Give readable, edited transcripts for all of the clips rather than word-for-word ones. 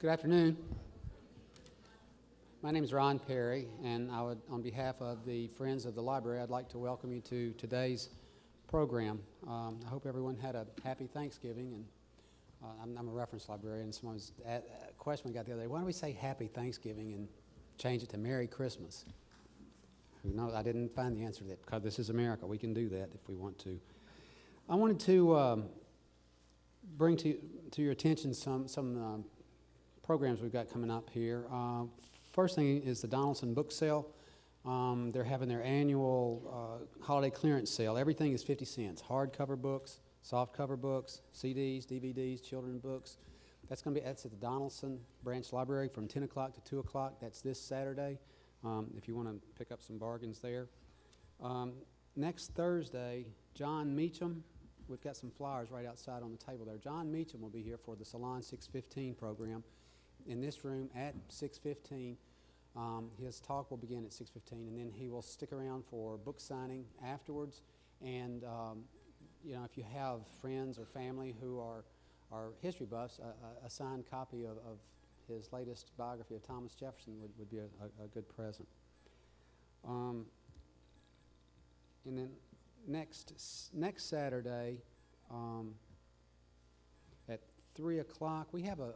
Good afternoon. My name is Ron Perry, and on behalf of the Friends of the Library, I'd like to welcome you to today's program. I hope everyone had a happy Thanksgiving, and I'm a reference librarian. Someone's question we got the other day: why don't we say Happy Thanksgiving and change it to Merry Christmas? Who knows? I didn't find the answer to that, because this is America. We can do that if we want to. I wanted to bring to your attention some programs we've got coming up here. First thing is the Donaldson book sale. They're having their annual holiday clearance sale. Everything is 50 cents. Hardcover books, softcover books, CDs, DVDs, children's books. That's at the Donaldson Branch Library from 10 o'clock to 2 o'clock. That's this Saturday, if you want to pick up some bargains there. Next Thursday, John Meacham, we've got some flyers right outside on the table there. John Meacham will be here for the Salon 615 program in this room at 6:15. His talk will begin at 6:15, and then he will stick around for book signing afterwards. And if you have friends or family who are history buffs, a signed copy of his latest biography of Thomas Jefferson would be a good present. And then next Saturday at 3 o'clock, we have a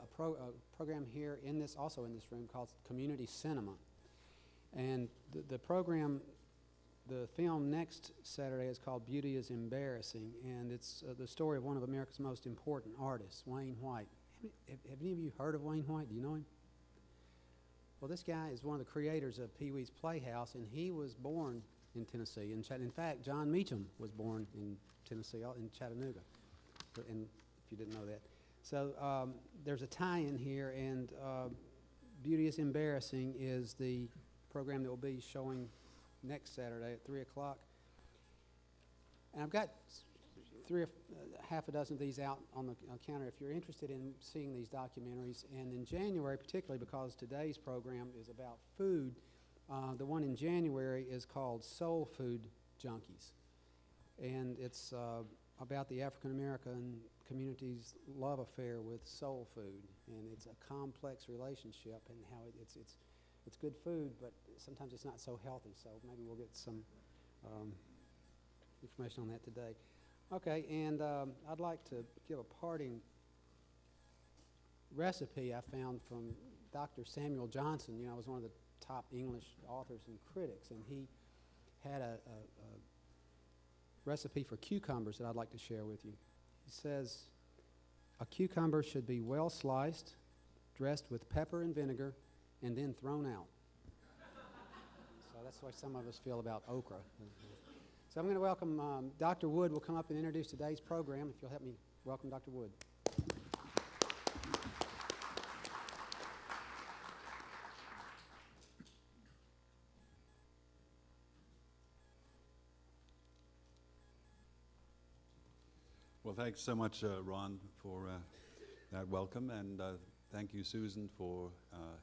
program here in this room called Community Cinema. And the program, the film next Saturday is called Beauty is Embarrassing, and it's the story of one of America's most important artists, Wayne White. Have any of you heard of Wayne White? Do you know him? Well, this guy is one of the creators of Pee-wee's Playhouse, and he was born in Tennessee. In fact, John Meacham was born in Tennessee, in Chattanooga, and if you didn't know that. So there's a tie-in here, and Beauty is Embarrassing is the program that will be showing next Saturday at 3 o'clock. And I've got half a dozen of these out on the counter if you're interested in seeing these documentaries. And in January, particularly because today's program is about food, the one in January is called Soul Food Junkies. And it's about the African American community's love affair with soul food, and it's a complex relationship, and how it's good food, but sometimes it's not so healthy. So maybe we'll get some information on that today. Okay, and I'd like to give a parting recipe I found from Dr. Samuel Johnson. You know, I was one of the top English authors and critics, and he had a recipe for cucumbers that I'd like to share with you. He says, a cucumber should be well sliced, dressed with pepper and vinegar, and then thrown out. So that's the way some of us feel about okra. So I'm going to welcome Dr. Wood will come up and introduce today's program. If you'll help me welcome Dr. Wood. Well, thanks so much, Ron, for that welcome, and thank you, Susan, for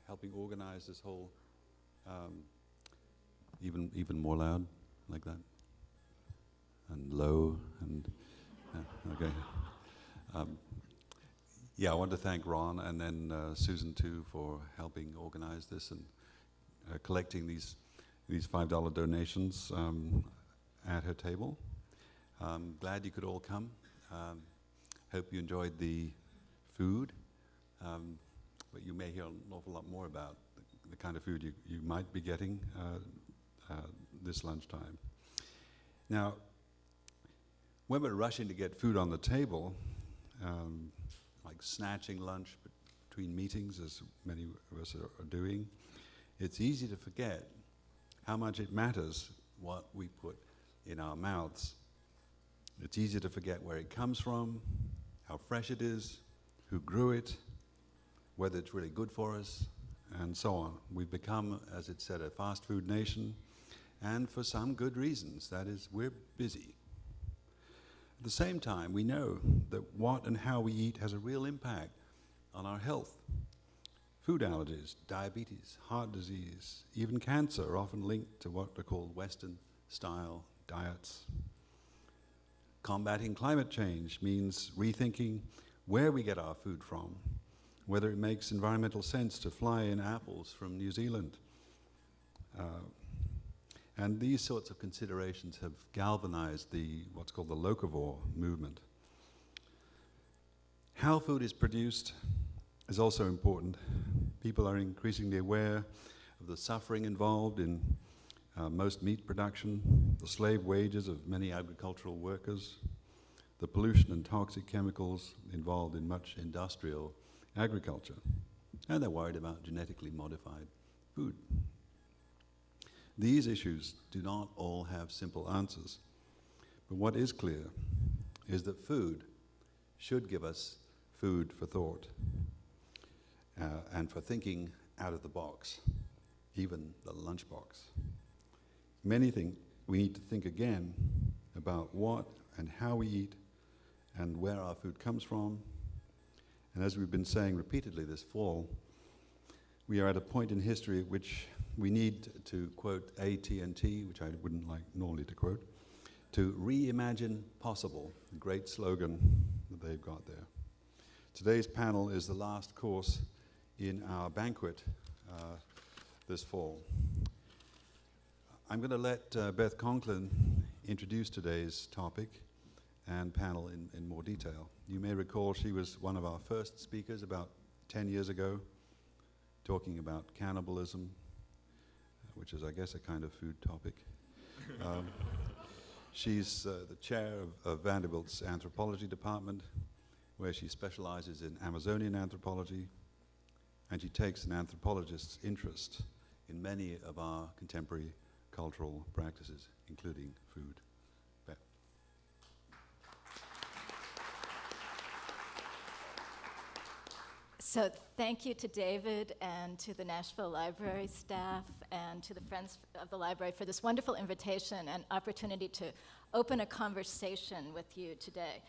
helping organize this whole, even more loud, like that, and low, and okay. Yeah, I want to thank Ron and then Susan too for helping organize this and collecting these $5 donations at her table. Glad you could all come. Hope you enjoyed the food, but you may hear an awful lot more about the kind of food you might be getting this lunchtime. Now, when we're rushing to get food on the table, like snatching lunch between meetings, as many of us are doing, it's easy to forget how much it matters what we put in our mouths. It's easy to forget where it comes from, how fresh it is, who grew it, whether it's really good for us, and so on. We've become, as it said, a fast food nation, and for some good reasons. That is, we're busy. At the same time, we know that what and how we eat has a real impact on our health. Food allergies, diabetes, heart disease, even cancer are often linked to what are called Western-style diets. Combating climate change means rethinking where we get our food from, whether it makes environmental sense to fly in apples from New Zealand. And these sorts of considerations have galvanized what's called the locavore movement. How food is produced is also important. People are increasingly aware of the suffering involved in most meat production, the slave wages of many agricultural workers, the pollution and toxic chemicals involved in much industrial agriculture, and they're worried about genetically modified food. These issues do not all have simple answers, but what is clear is that food should give us food for thought and for thinking out of the box, even the lunchbox. Many think we need to think again about what and how we eat and where our food comes from. And as we've been saying repeatedly this fall, we are at a point in history at which we need to quote AT&T, which I wouldn't like normally to quote, to reimagine possible, a great slogan that they've got there. Today's panel is the last course in our banquet this fall. I'm going to let Beth Conklin introduce today's topic and panel in more detail. You may recall she was one of our first speakers about 10 years ago, talking about cannibalism, which is, I guess, a kind of food topic. She's the chair of Vanderbilt's anthropology department, where she specializes in Amazonian anthropology, and she takes an anthropologist's interest in many of our contemporary cultural practices, including food. Beth. So thank you to David and to the Nashville Library staff and to the Friends of the Library for this wonderful invitation and opportunity to open a conversation with you today.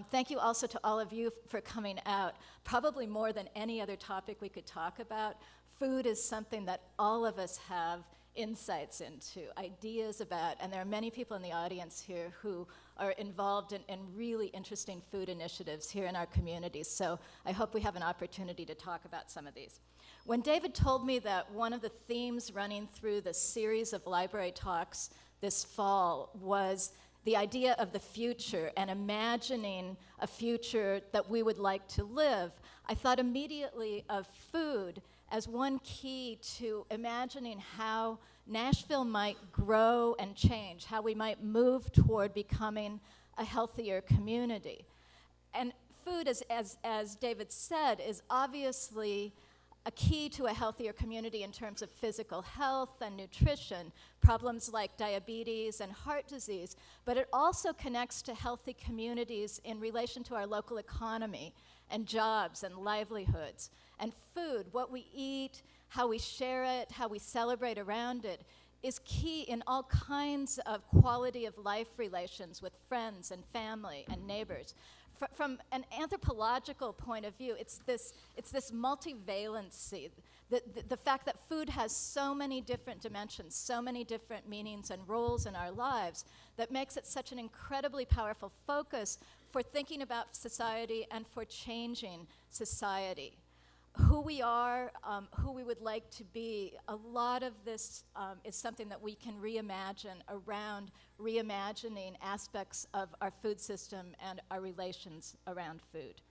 Thank you also to all of you for coming out. Probably more than any other topic we could talk about, food is something that all of us have insights into, ideas about, and there are many people in the audience here who are involved in really interesting food initiatives here in our communities, so I hope we have an opportunity to talk about some of these. When David told me that one of the themes running through the series of library talks this fall was the idea of the future and imagining a future that we would like to live, I thought immediately of food as one key to imagining how Nashville might grow and change, how we might move toward becoming a healthier community. And food, as David said, is obviously a key to a healthier community in terms of physical health and nutrition, problems like diabetes and heart disease, but it also connects to healthy communities in relation to our local economy and jobs and livelihoods. And food, what we eat, how we share it, how we celebrate around it, is key in all kinds of quality of life relations with friends and family and neighbors. From an anthropological point of view, it's this multivalency, the fact that food has so many different dimensions, so many different meanings and roles in our lives, that makes it such an incredibly powerful focus for thinking about society and for changing society. Who we are, who we would like to be, a lot of this is something that we can reimagine around reimagining aspects of our food system and our relations around food.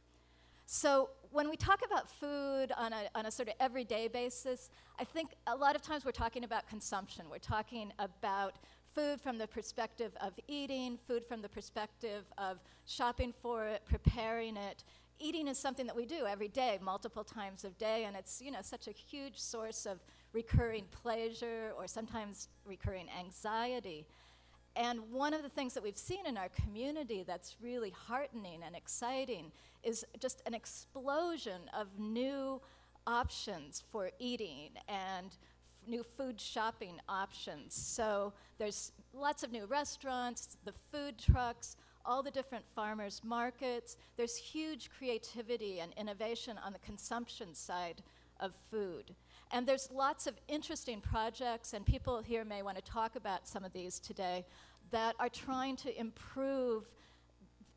So when we talk about food on a sort of everyday basis, I think a lot of times we're talking about consumption. We're talking about food from the perspective of eating, food from the perspective of shopping for it, preparing it. Eating is something that we do every day, multiple times a day, and it's, such a huge source of recurring pleasure or sometimes recurring anxiety. And one of the things that we've seen in our community that's really heartening and exciting is just an explosion of new options for eating and new food shopping options. So there's lots of new restaurants, the food trucks, all the different farmers markets. There's huge creativity and innovation on the consumption side of food. And there's lots of interesting projects, and people here may want to talk about some of these today, that are trying to improve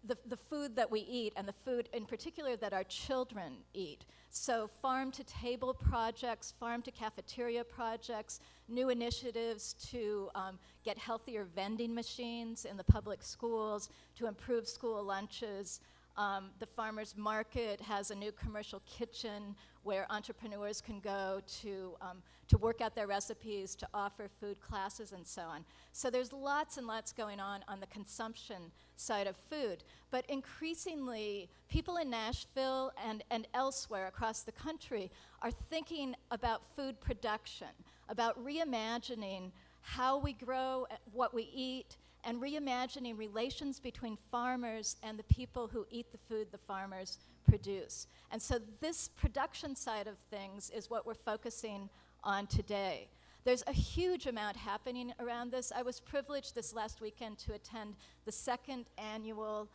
the food that we eat and the food in particular that our children eat. So farm-to-table projects, farm-to-cafeteria projects, new initiatives to get healthier vending machines in the public schools, to improve school lunches. The farmers market has a new commercial kitchen where entrepreneurs can go to work out their recipes, to offer food classes, and so on. So there's lots and lots going on the consumption side of food. But increasingly, people in Nashville and elsewhere across the country are thinking about food production, about reimagining how we grow, what we eat, and reimagining relations between farmers and the people who eat the food the farmers produce. And so this production side of things is what we're focusing on today. There's a huge amount happening around this. I was privileged this last weekend to attend the second annual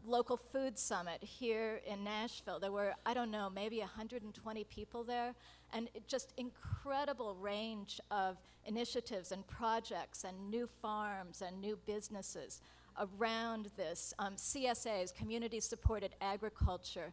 local food summit here in Nashville. There were, I don't know, maybe 120 people there, and just incredible range of initiatives and projects and new farms and new businesses around this. CSAs, community-supported agriculture,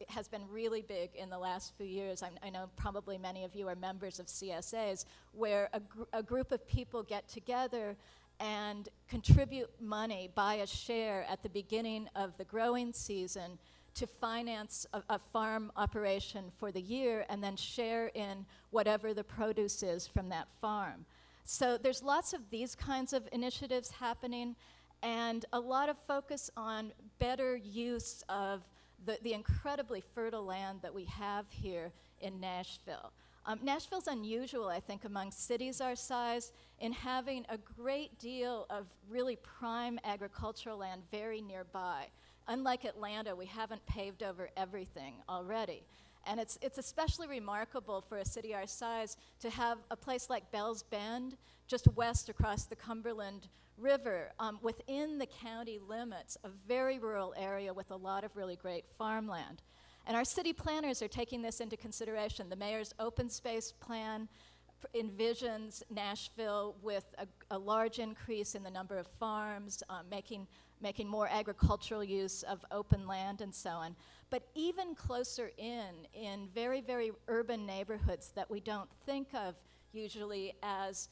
has been really big in the last few years. I know probably many of you are members of CSAs, where a group of people get together and contribute money, buy a share at the beginning of the growing season to finance a farm operation for the year, and then share in whatever the produce is from that farm. So there's lots of these kinds of initiatives happening, and a lot of focus on better use of the incredibly fertile land that we have here in Nashville. Nashville's unusual, I think, among cities our size in having a great deal of really prime agricultural land very nearby. Unlike Atlanta, we haven't paved over everything already. And it's especially remarkable for a city our size to have a place like Bell's Bend, just west across the Cumberland River, within the county limits, a very rural area with a lot of really great farmland. And our city planners are taking this into consideration. The mayor's open space plan envisions Nashville with a large increase in the number of farms, making more agricultural use of open land and so on. But even closer in very, very urban neighborhoods that we don't think of usually as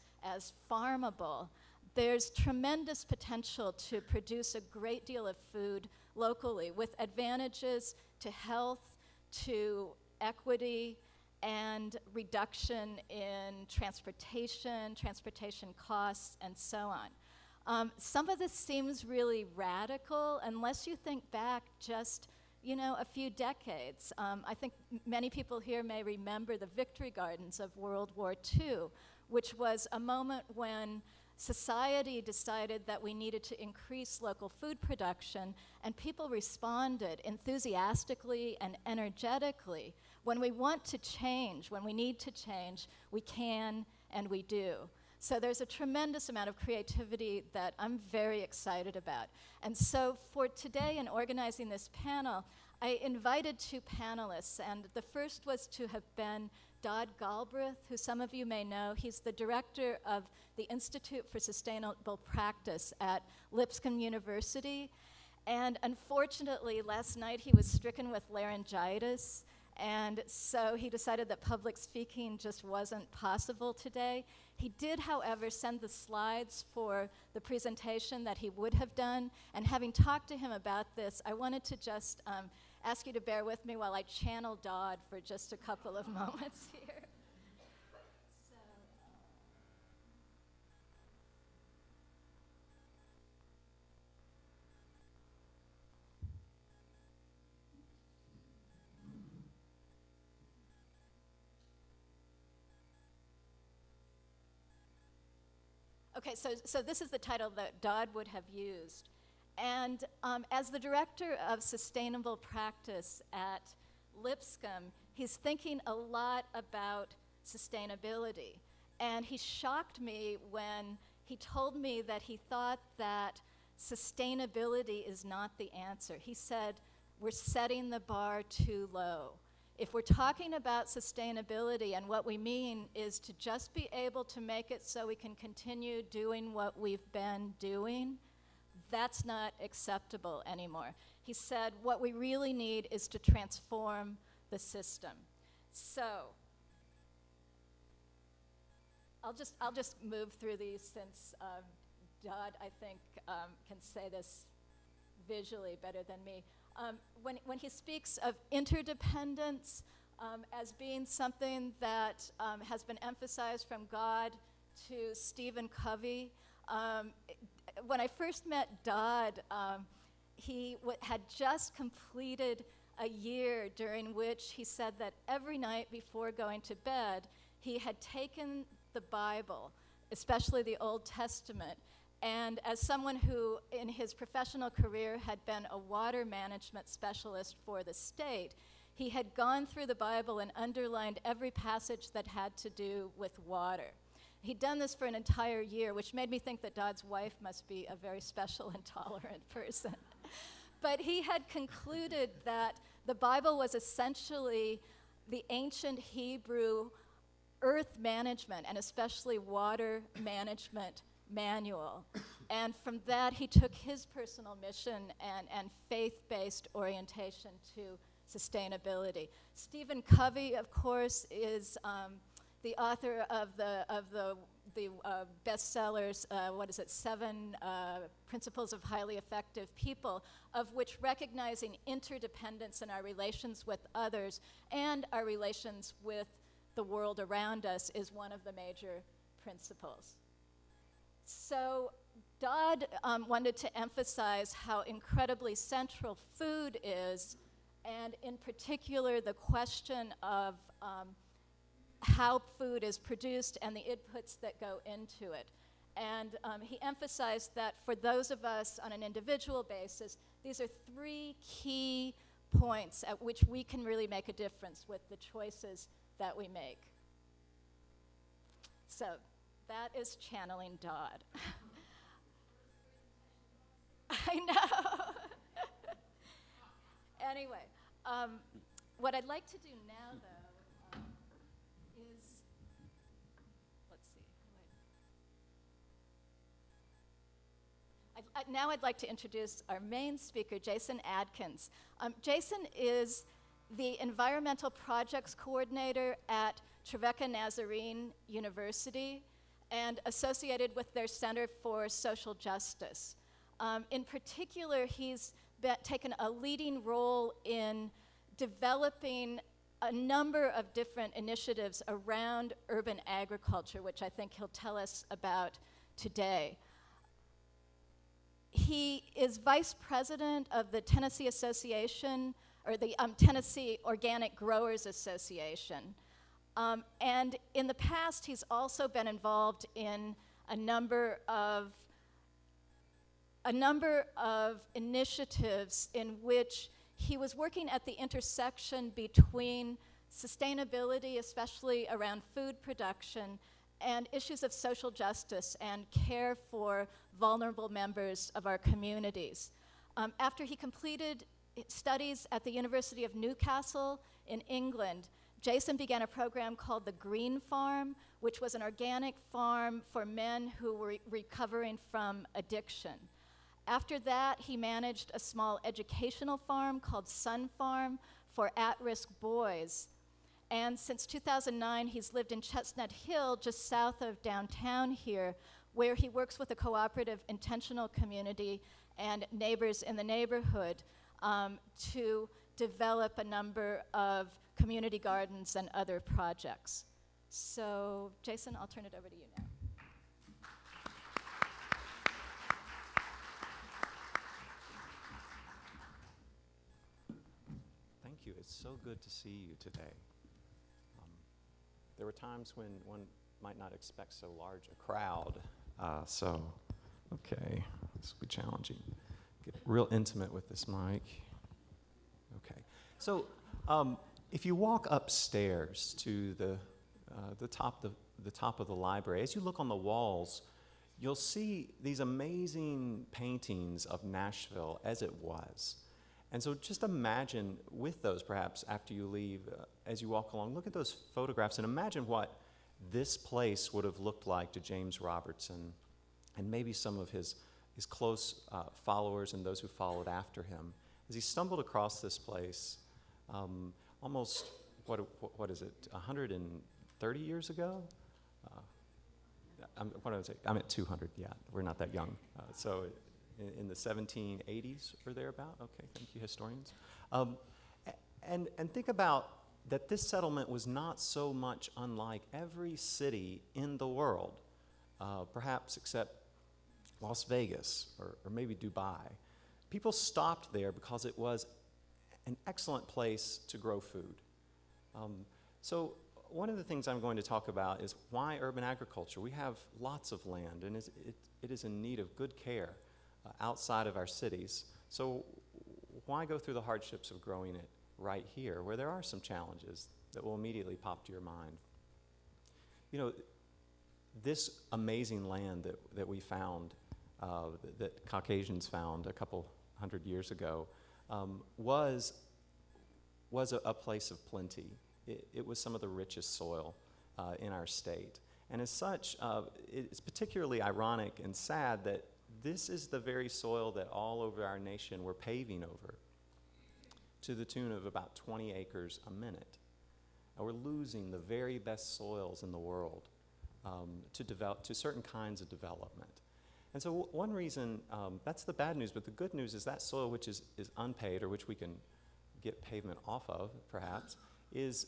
farmable, there's tremendous potential to produce a great deal of food locally with advantages to health, to equity, and reduction in transportation costs, and so on. Some of this seems really radical unless you think back just, a few decades. I think many people here may remember the Victory Gardens of World War II, which was a moment when society decided that we needed to increase local food production, and people responded enthusiastically and energetically. When we want to change, when we need to change, we can and we do. So there's a tremendous amount of creativity that I'm very excited about. And so for today, in organizing this panel, I invited two panelists, and the first was to have been Dodd Galbraith, who some of you may know. He's the director of the Institute for Sustainable Practice at Lipscomb University. And unfortunately, last night he was stricken with laryngitis, and so he decided that public speaking just wasn't possible today. He did, however, send the slides for the presentation that he would have done, and having talked to him about this, I wanted to just ask you to bear with me while I channel Dodd for just a couple of moments here. Okay, so this is the title that Dodd would have used. And as the director of sustainable practice at Lipscomb, he's thinking a lot about sustainability. And he shocked me when he told me that he thought that sustainability is not the answer. He said, we're setting the bar too low. If we're talking about sustainability, and what we mean is to just be able to make it so we can continue doing what we've been doing, that's not acceptable anymore. He said, what we really need is to transform the system. So, I'll just move through these since Dodd, I think, can say this visually better than me. When he speaks of interdependence as being something that has been emphasized from God to Stephen Covey, when I first met Dodd, he had just completed a year during which he said that every night before going to bed, he had taken the Bible, especially the Old Testament, and as someone who in his professional career had been a water management specialist for the state, he had gone through the Bible and underlined every passage that had to do with water. He'd done this for an entire year, which made me think that Dodd's wife must be a very special and tolerant person. But he had concluded that the Bible was essentially the ancient Hebrew earth management, and especially water management manual. And from that, he took his personal mission and faith-based orientation to sustainability. Stephen Covey, of course, is the author of the bestsellers, 7 Principles of Highly Effective People, of which recognizing interdependence in our relations with others and our relations with the world around us is one of the major principles. So Dodd wanted to emphasize how incredibly central food is, and in particular the question of how food is produced and the inputs that go into it. And he emphasized that for those of us on an individual basis, these are 3 key points at which we can really make a difference with the choices that we make. So that is channeling Dodd. I know. Anyway, what I'd like to do now, though, is, let's see. Now I'd like to introduce our main speaker, Jason Adkins. Jason is the Environmental Projects Coordinator at Trevecca Nazarene University and associated with their Center for Social Justice. In particular, he's taken a leading role in developing a number of different initiatives around urban agriculture, which I think he'll tell us about today. He is vice president of the Tennessee Association, or the Tennessee Organic Growers Association. And in the past, he's also been involved in a number of initiatives in which he was working at the intersection between sustainability, especially around food production, and issues of social justice and care for vulnerable members of our communities. After he completed studies at the University of Newcastle in England, Jason began a program called the Green Farm, which was an organic farm for men who were recovering from addiction. After that, he managed a small educational farm called Sun Farm for at-risk boys. And since 2009, he's lived in Chestnut Hill, just south of downtown here, where he works with a cooperative intentional community and neighbors in the neighborhood to develop a number of community gardens and other projects. So, Jason, I'll turn it over to you now. Thank you. It's so good to see you today. There were times when one might not expect so large a crowd. Okay, this will be challenging. Get real intimate with this mic. Okay, so if you walk upstairs to the top of the library, as you look on the walls, you'll see these amazing paintings of Nashville as it was. And so just imagine with those, perhaps after you leave, as you walk along, look at those photographs and imagine what this place would have looked like to James Robertson and maybe some of his his close followers and those who followed after him, as he stumbled across this place almost, what is it, 130 years ago? What did I say? I'm at 200, yeah, we're not that young. So in the 1780s or thereabout? Okay, thank you, historians. And think about that this settlement was not so much unlike every city in the world, perhaps except Las Vegas or maybe Dubai. People stopped there because it was an excellent place to grow food. So one of the things I'm going to talk about is why urban agriculture. We have lots of land, and it is in need of good care outside of our cities. So why go through the hardships of growing it right here, where there are some challenges that will immediately pop to your mind? You know, this amazing land that we found, that Caucasians found a couple hundred years ago, was a place of plenty. It was some of the richest soil in our state. And as such, it's particularly ironic and sad that this is the very soil that all over our nation we're paving over to the tune of about 20 acres a minute. And we're losing the very best soils in the world to certain kinds of development. And so one reason, that's the bad news, but the good news is that soil which is unpaved, or which we can get pavement off of, perhaps, is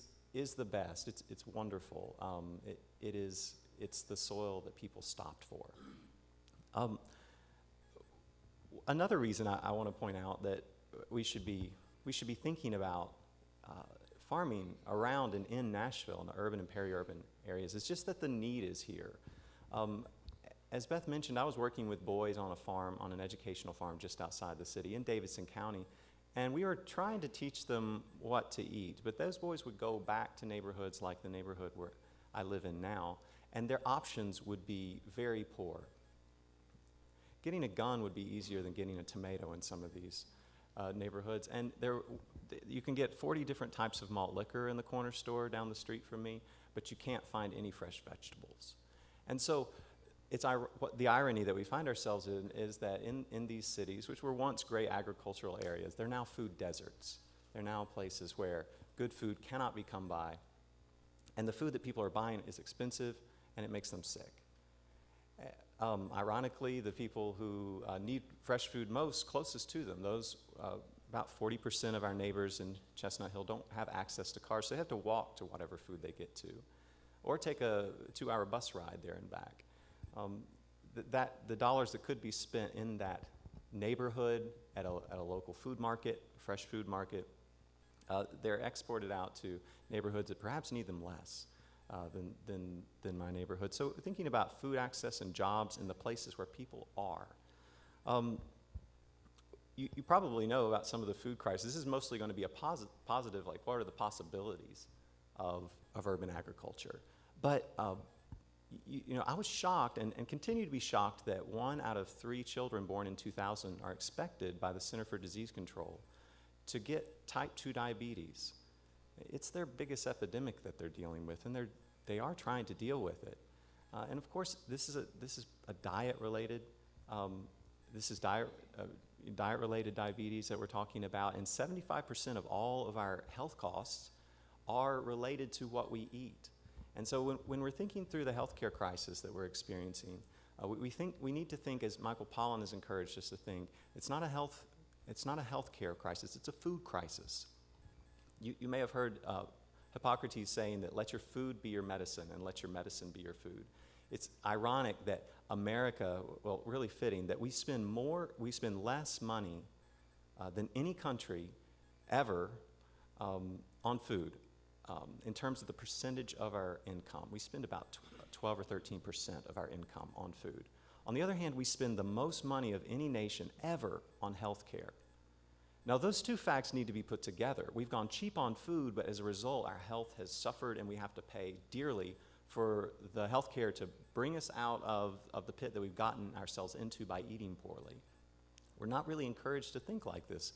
the best. It's wonderful. It's the soil that people stopped for. Another reason I want to point out that we should be thinking about farming around and in Nashville, in the urban and peri-urban areas, is just that the need is here. As Beth mentioned, I was working with boys on a farm, on an educational farm just outside the city in Davidson County, and we were trying to teach them what to eat. But those boys would go back to neighborhoods like the neighborhood where I live in now, and their options would be very poor. Getting a gun would be easier than getting a tomato in some of these neighborhoods. And you can get 40 different types of malt liquor in the corner store down the street from me, but you can't find any fresh vegetables. And so the irony that we find ourselves in is that in these cities, which were once great agricultural areas, they're now food deserts. They're now places where good food cannot be come by, and the food that people are buying is expensive, and it makes them sick. Ironically, the people who need fresh food most, closest to them, those about 40% of our neighbors in Chestnut Hill don't have access to cars, so they have to walk to whatever food they get to, or take a 2-hour bus ride there and back. The dollars that could be spent in that neighborhood at a local food market, fresh food market, they're exported out to neighborhoods that perhaps need them less than my neighborhood. So thinking about food access and jobs in the places where people are. You probably know about some of the food crisis. This is mostly going to be a positive, like what are the possibilities of urban agriculture? But I was shocked and continue to be shocked that 1 out of 3 children born in 2000 are expected by the Center for Disease Control to get type 2 diabetes. It's their biggest epidemic that they're dealing with, and they are trying to deal with it. And of course, this is a diet-related diet-related diabetes that we're talking about, and 75% of all of our health costs are related to what we eat. And so when we're thinking through the healthcare crisis that we're experiencing, we need to think, as Michael Pollan has encouraged us to think, it's not a healthcare crisis, it's a food crisis. You may have heard Hippocrates saying that let your food be your medicine and let your medicine be your food. It's ironic that America, well, really fitting, that we spend less money than any country ever on food. In terms of the percentage of our income, we spend about 12 or 13% of our income on food. On the other hand, we spend the most money of any nation ever on health care. Now, those two facts need to be put together. We've gone cheap on food, but as a result, our health has suffered, and we have to pay dearly for the health care to bring us out of the pit that we've gotten ourselves into by eating poorly. We're not really encouraged to think like this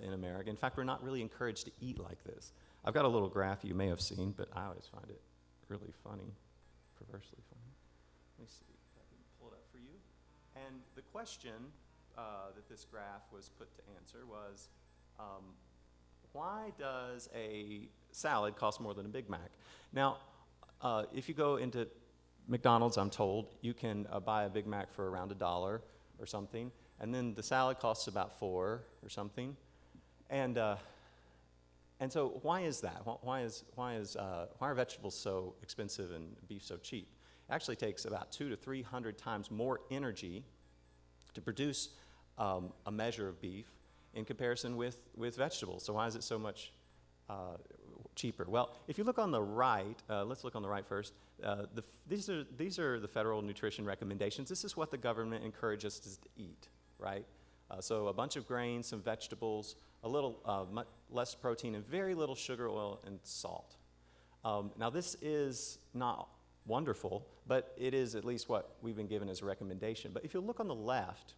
in America. In fact, we're not really encouraged to eat like this. I've got a little graph you may have seen, but I always find it really funny, perversely funny. Let me see if I can pull it up for you. And the question that this graph was put to answer was, why does a salad cost more than a Big Mac? Now, if you go into McDonald's, I'm told, you can buy a Big Mac for around $1 or something, and then the salad costs about $4 or something. And so why is that? Why are vegetables so expensive and beef so cheap? It actually takes about 200 to 300 times more energy to produce a measure of beef in comparison with vegetables. So why is it so much cheaper? Well, if you look on the right, let's look on the right first. These are the federal nutrition recommendations. This is what the government encourages us to eat, right? So a bunch of grains, some vegetables, a little much less protein, and very little sugar, oil, and salt. Now this is not wonderful, but it is at least what we've been given as a recommendation. But if you look on the left,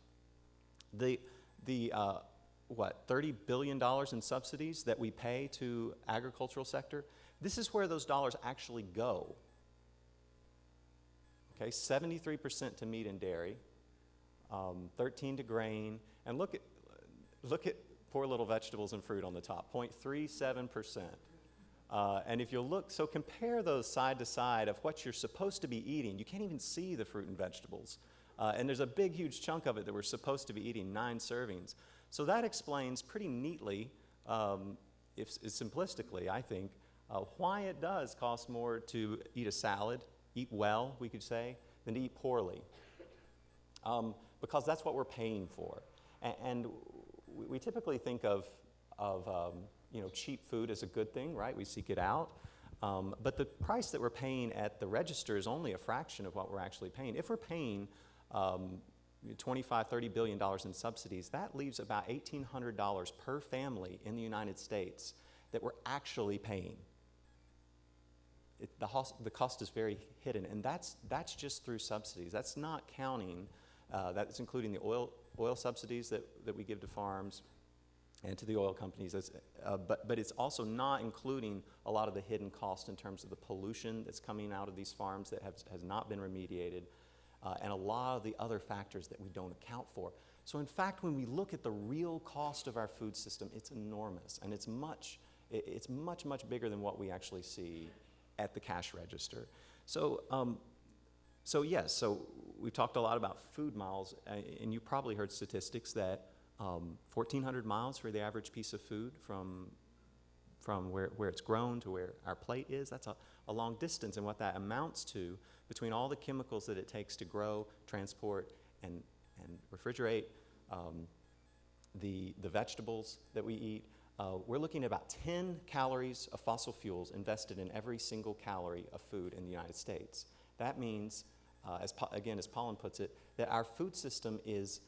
the $30 billion in subsidies that we pay to agricultural sector, this is where those dollars actually go. Okay, 73% to meat and dairy, 13% to grain, and look at poor little vegetables and fruit on the top, 0.37%. And if you look, so compare those side to side of what you're supposed to be eating. You can't even see the fruit and vegetables. And there's a big, huge chunk of it that we're supposed to be eating, 9 servings. So that explains pretty neatly, if simplistically, I think, why it does cost more to eat a salad, eat well, we could say, than to eat poorly. Because that's what we're paying for. And we typically think of cheap food as a good thing, right? We seek it out. But the price that we're paying at the register is only a fraction of what we're actually paying. If we're paying $25–30 billion in subsidies, that leaves about $1,800 per family in the United States that we're actually paying. The cost is very hidden, and that's just through subsidies. That's not counting, that's including the oil subsidies that we give to farms and to the oil companies. But it's also not including a lot of the hidden cost in terms of the pollution that's coming out of these farms that has not been remediated, and a lot of the other factors that we don't account for. So in fact, when we look at the real cost of our food system, it's enormous, and it's much bigger than what we actually see at the cash register. So we've talked a lot about food miles, and you probably heard statistics that 1,400 miles for the average piece of food from where it's grown to where our plate is. That's a long distance, and what that amounts to between all the chemicals that it takes to grow, transport, and refrigerate the vegetables that we eat, we're looking at about 10 calories of fossil fuels invested in every single calorie of food in the United States. That means, as Pollen puts it, that our food system is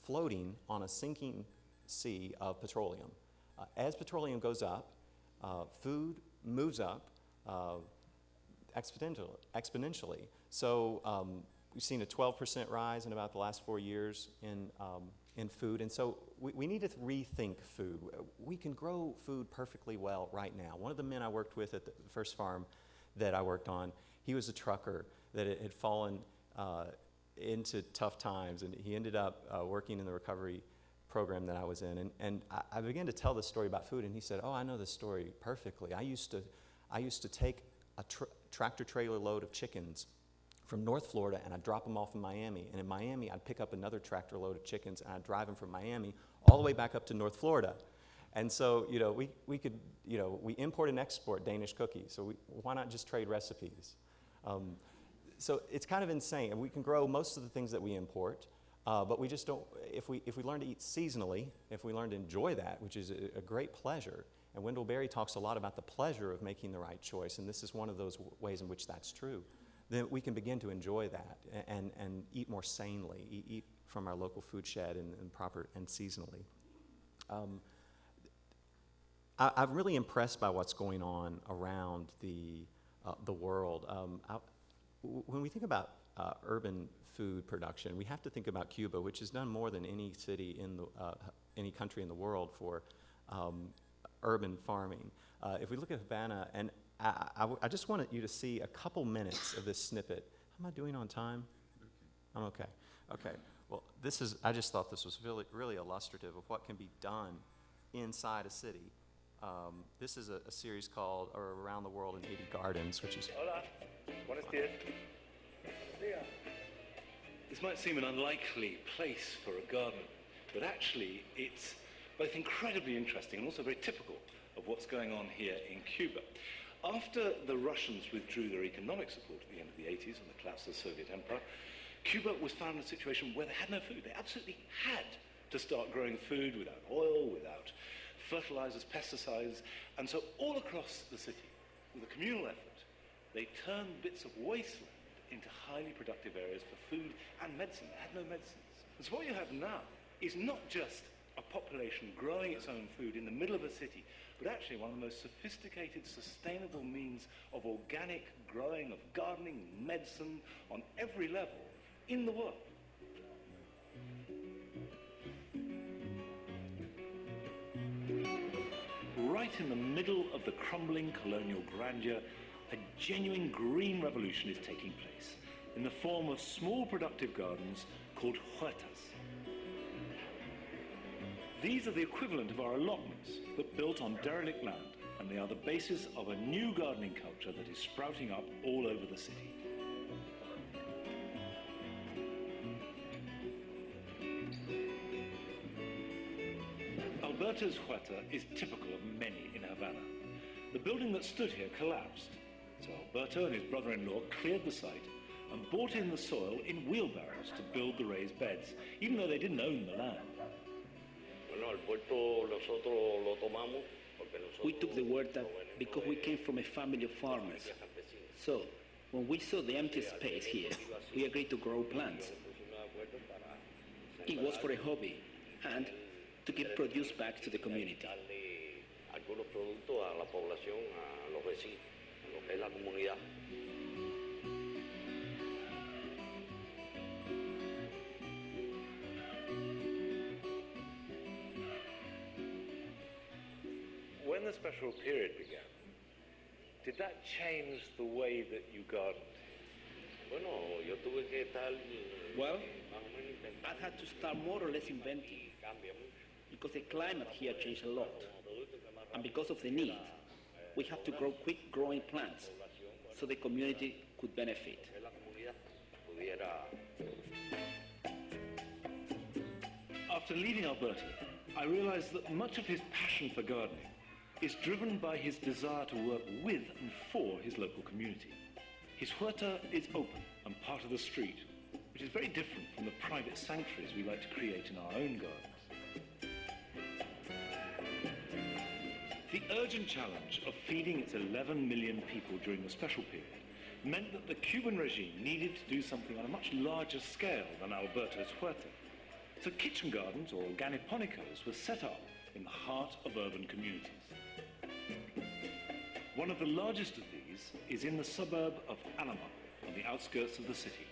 floating on a sinking sea of petroleum. As petroleum goes up, food moves up exponentially. So we've seen a 12% rise in about the last 4 years in food, and so we need to rethink food. We can grow food perfectly well right now. One of the men I worked with at the first farm that I worked on, he was a trucker that had fallen into tough times, and he ended up working in the recovery program that I was in. And I began to tell this story about food, and he said, "Oh, I know this story perfectly. I used to take a tractor trailer load of chickens from North Florida, and I'd drop them off in Miami. And in Miami, I'd pick up another tractor load of chickens, and I'd drive them from Miami all the way back up to North Florida." And so, we could, we import and export Danish cookies, so why not just trade recipes? So it's kind of insane. And we can grow most of the things that we import, but we just don't, if we learn to eat seasonally, if we learn to enjoy that, which is a great pleasure, and Wendell Berry talks a lot about the pleasure of making the right choice, and this is one of those ways in which that's true, then we can begin to enjoy that and eat more sanely, eat from our local food shed and proper and seasonally. I'm really impressed by what's going on around the world. When we think about urban food production, we have to think about Cuba, which has done more than any city in any country in the world for urban farming. If we look at Havana, and I just wanted you to see a couple minutes of this snippet. How am I doing on time? I'm okay. Okay, well, I just thought this was really, really illustrative of what can be done inside a city. This is a series called Around the World in 80 Gardens, which is... Hola, buenos días. This might seem an unlikely place for a garden, but actually it's both incredibly interesting and also very typical of what's going on here in Cuba. After the Russians withdrew their economic support at the end of the 80s and the collapse of the Soviet Empire, Cuba was found in a situation where they had no food. They absolutely had to start growing food without oil, without fertilizers, pesticides, and so all across the city, with a communal effort, they turned bits of wasteland into highly productive areas for food and medicine. They had no medicines. And so what you have now is not just a population growing its own food in the middle of a city, but actually one of the most sophisticated, sustainable means of organic growing, of gardening, medicine, on every level in the world. Right in the middle of the crumbling colonial grandeur, a genuine green revolution is taking place in the form of small productive gardens called huertas. These are the equivalent of our allotments, but built on derelict land, and they are the basis of a new gardening culture that is sprouting up all over the city. Alberto's huerta is typical of many in Havana. The building that stood here collapsed, so Alberto and his brother-in-law cleared the site and brought in the soil in wheelbarrows to build the raised beds, even though they didn't own the land. We took the huerta because we came from a family of farmers. So, when we saw the empty space here, we agreed to grow plants. It was for a hobby and to give produce back to the community. When the special period began, did that change the way that you gardened? Well, I had to start more or less inventing because the climate here changed a lot. And because of the need, we have to grow quick-growing plants so the community could benefit. After leaving Alberto, I realized that much of his passion for gardening is driven by his desire to work with and for his local community. His huerta is open and part of the street, which is very different from the private sanctuaries we like to create in our own gardens. The urgent challenge of feeding its 11 million people during the special period meant that the Cuban regime needed to do something on a much larger scale than Alberto's huerta. So kitchen gardens, or organiponicos, were set up in the heart of urban communities. One of the largest of these is in the suburb of Alamo, on the outskirts of the city.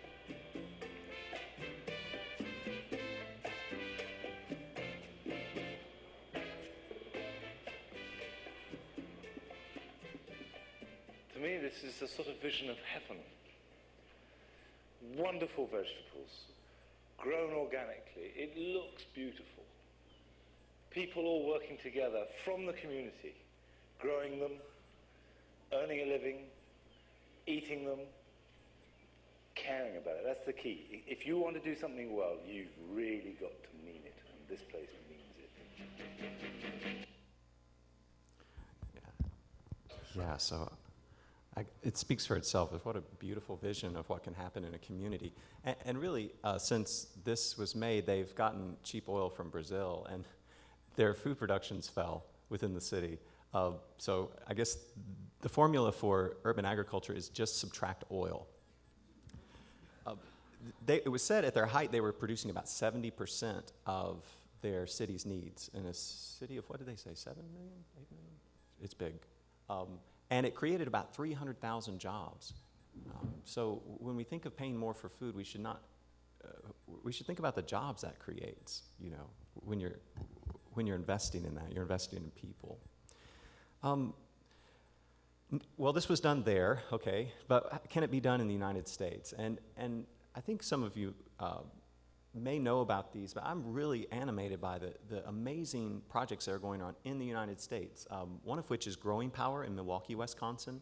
To me, this is a sort of vision of heaven. Wonderful vegetables, grown organically. It looks beautiful. People all working together from the community, growing them, earning a living, eating them, caring about it. That's the key. If you want to do something well, you've really got to mean it, and this place means it. Yeah, so it speaks for itself. What a beautiful vision of what can happen in a community. And really, since this was made, they've gotten cheap oil from Brazil, and their food productions fell within the city. So I guess the formula for urban agriculture is just subtract oil. It was said at their height they were producing about 70% of their city's needs. In a city of, what did they say, 7 million, 8 million? It's big. And it created about 300,000 jobs. So when we think of paying more for food, we should not. We should think about the jobs that creates. You know, when you're investing in that, you're investing in people. Well, this was done there, okay, but can it be done in the United States? And I think some of you may know about these, but I'm really animated by the amazing projects that are going on in the United States, one of which is Growing Power in Milwaukee, Wisconsin.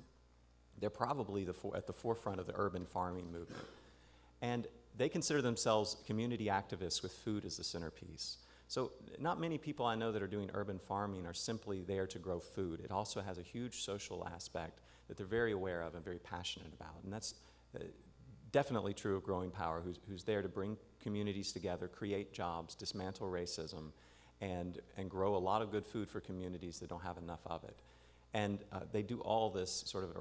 They're probably at the forefront of the urban farming movement. And they consider themselves community activists with food as the centerpiece. So not many people I know that are doing urban farming are simply there to grow food. It also has a huge social aspect that they're very aware of and very passionate about. And that's definitely true of Growing Power, who's there to bring communities together, create jobs, dismantle racism, and grow a lot of good food for communities that don't have enough of it. And they do all this sort of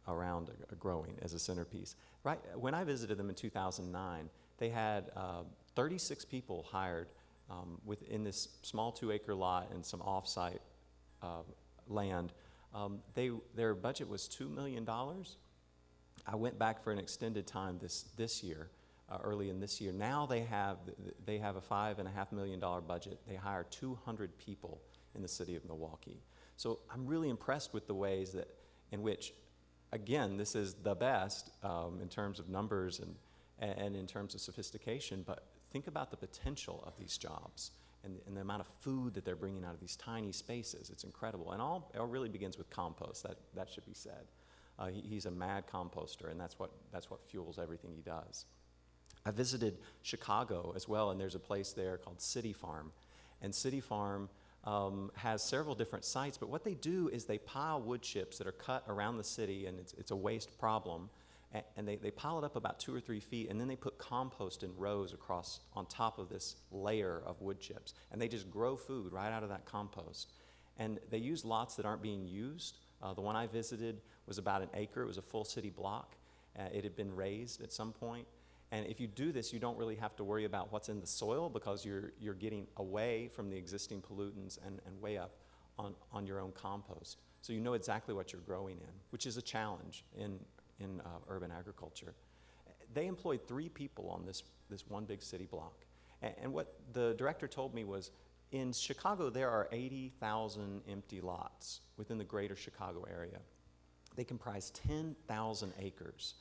around growing as a centerpiece. Right when I visited them in 2009, they had 36 people hired within this small 2-acre lot and some off-site land. Their budget was $2 million. I went back for an extended time this year, early in this year. Now they have a $5.5 million budget. They hire 200 people in the city of Milwaukee. So I'm really impressed with the ways in which, again, this is the best in terms of numbers and in terms of sophistication, but think about the potential of these jobs and the amount of food that they're bringing out of these tiny spaces. It's incredible. And it all really begins with compost, that should be said. He's a mad composter, and that's what fuels everything he does. I visited Chicago as well, and there's a place there called City Farm. And City Farm has several different sites, but what they do is they pile wood chips that are cut around the city, and it's a waste problem, and they pile it up about 2 or 3 feet, and then they put compost in rows across on top of this layer of wood chips, and they just grow food right out of that compost. And they use lots that aren't being used. The one I visited was about an acre. It was a full city block. It had been raised at some point. And if you do this, you don't really have to worry about what's in the soil because you're getting away from the existing pollutants and way up on your own compost. So you know exactly what you're growing in, which is a challenge in urban agriculture. They employed 3 people on this one big city block. And what the director told me was, in Chicago, there are 80,000 empty lots within the greater Chicago area. They comprise 10,000 acres.